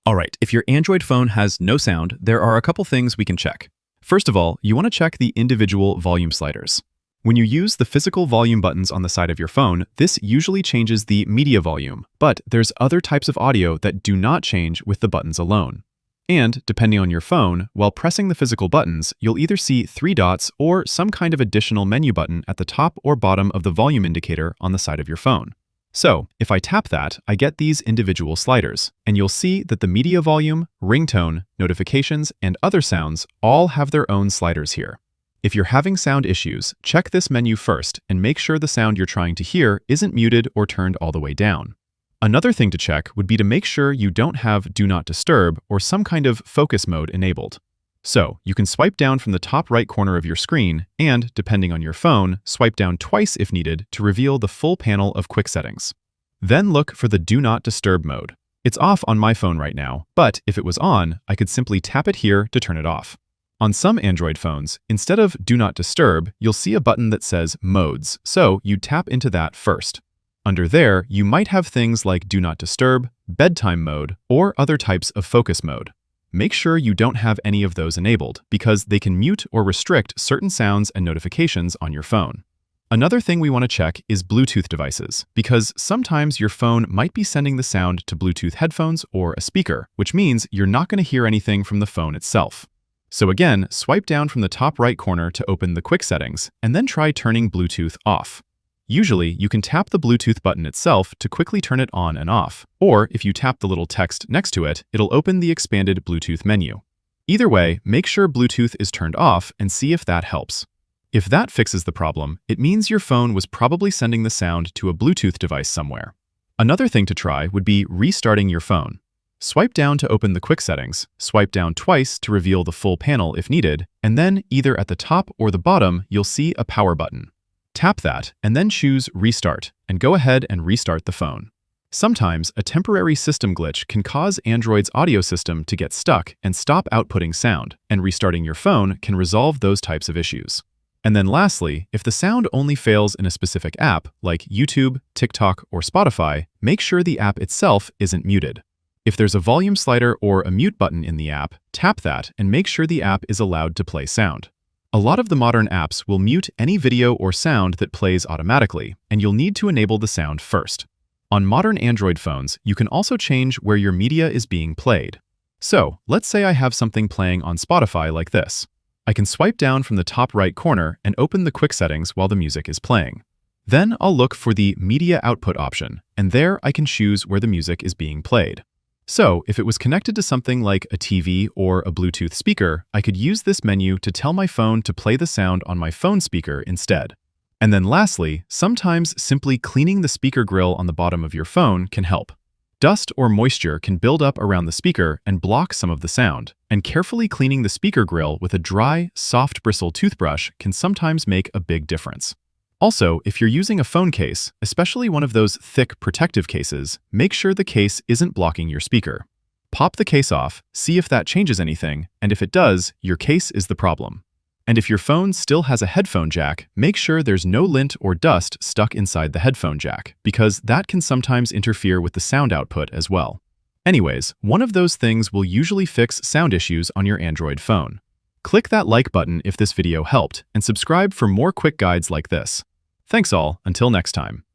Alright, if your Android phone has no sound, there are a couple things we can check. First of all, you want to check the individual volume sliders. When you use the physical volume buttons on the side of your phone, this usually changes the media volume, but there's other types of audio that do not change with the buttons alone. And, depending on your phone, while pressing the physical buttons, you'll either see 3 dots or some kind of additional menu button at the top or bottom of the volume indicator on the side of your phone. So, if I tap that, I get these individual sliders, and you'll see that the media volume, ringtone, notifications, and other sounds all have their own sliders here. If you're having sound issues, check this menu first and make sure the sound you're trying to hear isn't muted or turned all the way down. Another thing to check would be to make sure you don't have Do Not Disturb or some kind of focus mode enabled. So, you can swipe down from the top right corner of your screen and, depending on your phone, swipe down twice if needed to reveal the full panel of quick settings. Then look for the Do Not Disturb mode. It's off on my phone right now, but if it was on, I could simply tap it here to turn it off. On some Android phones, instead of Do Not Disturb, you'll see a button that says Modes, so you tap into that first. Under there, you might have things like Do Not Disturb, Bedtime mode, or other types of focus mode. Make sure you don't have any of those enabled, because they can mute or restrict certain sounds and notifications on your phone. Another thing we want to check is Bluetooth devices, because sometimes your phone might be sending the sound to Bluetooth headphones or a speaker, which means you're not going to hear anything from the phone itself. So again, swipe down from the top right corner to open the quick settings, and then try turning Bluetooth off. Usually, you can tap the Bluetooth button itself to quickly turn it on and off, or if you tap the little text next to it, it'll open the expanded Bluetooth menu. Either way, make sure Bluetooth is turned off and see if that helps. If that fixes the problem, it means your phone was probably sending the sound to a Bluetooth device somewhere. Another thing to try would be restarting your phone. Swipe down to open the quick settings, swipe down twice to reveal the full panel if needed, and then either at the top or the bottom, you'll see a power button. Tap that, and then choose Restart, and go ahead and restart the phone. Sometimes, a temporary system glitch can cause Android's audio system to get stuck and stop outputting sound, and restarting your phone can resolve those types of issues. And then lastly, if the sound only fails in a specific app, like YouTube, TikTok, or Spotify, make sure the app itself isn't muted. If there's a volume slider or a mute button in the app, tap that and make sure the app is allowed to play sound. A lot of the modern apps will mute any video or sound that plays automatically, and you'll need to enable the sound first. On modern Android phones, you can also change where your media is being played. So, let's say I have something playing on Spotify like this. I can swipe down from the top right corner and open the quick settings while the music is playing. Then I'll look for the Media Output option, and there I can choose where the music is being played. So, if it was connected to something like a TV or a Bluetooth speaker, I could use this menu to tell my phone to play the sound on my phone speaker instead. And then lastly, sometimes simply cleaning the speaker grill on the bottom of your phone can help. Dust or moisture can build up around the speaker and block some of the sound, and carefully cleaning the speaker grill with a dry, soft bristle toothbrush can sometimes make a big difference. Also, if you're using a phone case, especially one of those thick protective cases, make sure the case isn't blocking your speaker. Pop the case off, see if that changes anything, and if it does, your case is the problem. And if your phone still has a headphone jack, make sure there's no lint or dust stuck inside the headphone jack, because that can sometimes interfere with the sound output as well. Anyways, one of those things will usually fix sound issues on your Android phone. Click that like button if this video helped, and subscribe for more quick guides like this. Thanks all, until next time.